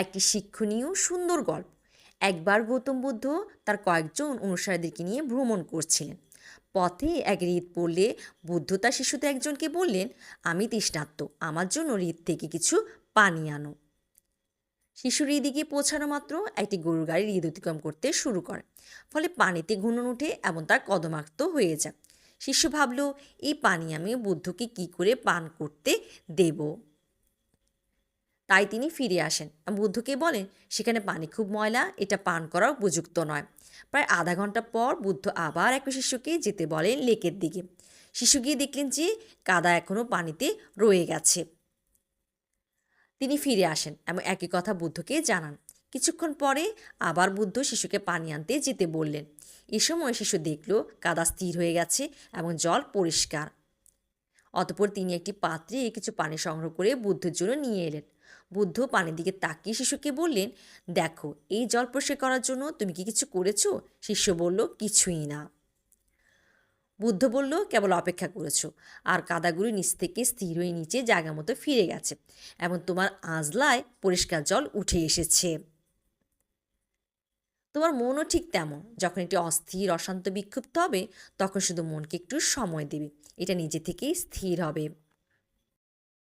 একটি শিক্ষণীয় সুন্দর গল্প। একবার গৌতম বুদ্ধ তার কয়েকজন অনুসারীদেরকে নিয়ে ভ্রমণ করছিলেন। পথে এক হ্রদ পড়লে বুদ্ধ তার শিশুতে একজনকে বললেন, আমি তৃষ্ণার্ত, আমার জন্য হ্রদ থেকে কিছু পানি আনো। শিশু হ্রদে গিয়ে পৌঁছানো মাত্র একটি গরুর গাড়ি হ্রদ অতিক্রম করতে শুরু করে। ফলে পানিতে ঘূর্ণন ওঠে এবং তার কদমাক্ত হয়ে যায়। শিশু ভাবল, এই পানি আমি বুদ্ধকে কি করে পান করতে দেব। তাই তিনি ফিরে আসেন। বুদ্ধকে বলেন, সেখানে পানি খুব ময়লা, এটা পান করা উপযুক্ত নয়। প্রায় আধা ঘন্টা পর বুদ্ধ আবার এক শিশুকে যেতে বলেন লেকের দিকে। শিশু গিয়ে দেখলেন যে কাদা এখনও পানিতে রয়ে গেছে। তিনি ফিরে আসেন এবং একই কথা বুদ্ধকে জানান। কিছুক্ষণ পরে আবার বুদ্ধ শিশুকে পানি আনতে যেতে বললেন। এ সময় শিশু দেখল কাদা স্থির হয়ে গেছে এবং জল পরিষ্কার। অতঃপর তিনি একটি পাত্রে কিছু পানি সংগ্রহ করে বুদ্ধের জন্য নিয়ে এলেন। বুদ্ধ পানির দিকে তাকিয়ে শিশুকে বললেন, দেখো, এই জল পরিষ্কার করার জন্য তুমি কি কিছু করেছো? শিষ্য বলল, কিছুই না। বুদ্ধ বলল, কেবল অপেক্ষা করেছো, আর কাদাগুলি নিচ থেকে স্থির হয়ে নিচে জায়গা মতো ফিরে গেছে এবং তোমার আঁজলায় পরিষ্কার জল উঠে এসেছে। তোমার মনও ঠিক তেমন, যখন একটি অস্থির অশান্ত বিক্ষুব্ধ হবে তখন শুধু মনকে একটু সময় দেবে, এটা নিজে থেকেই স্থির হবে।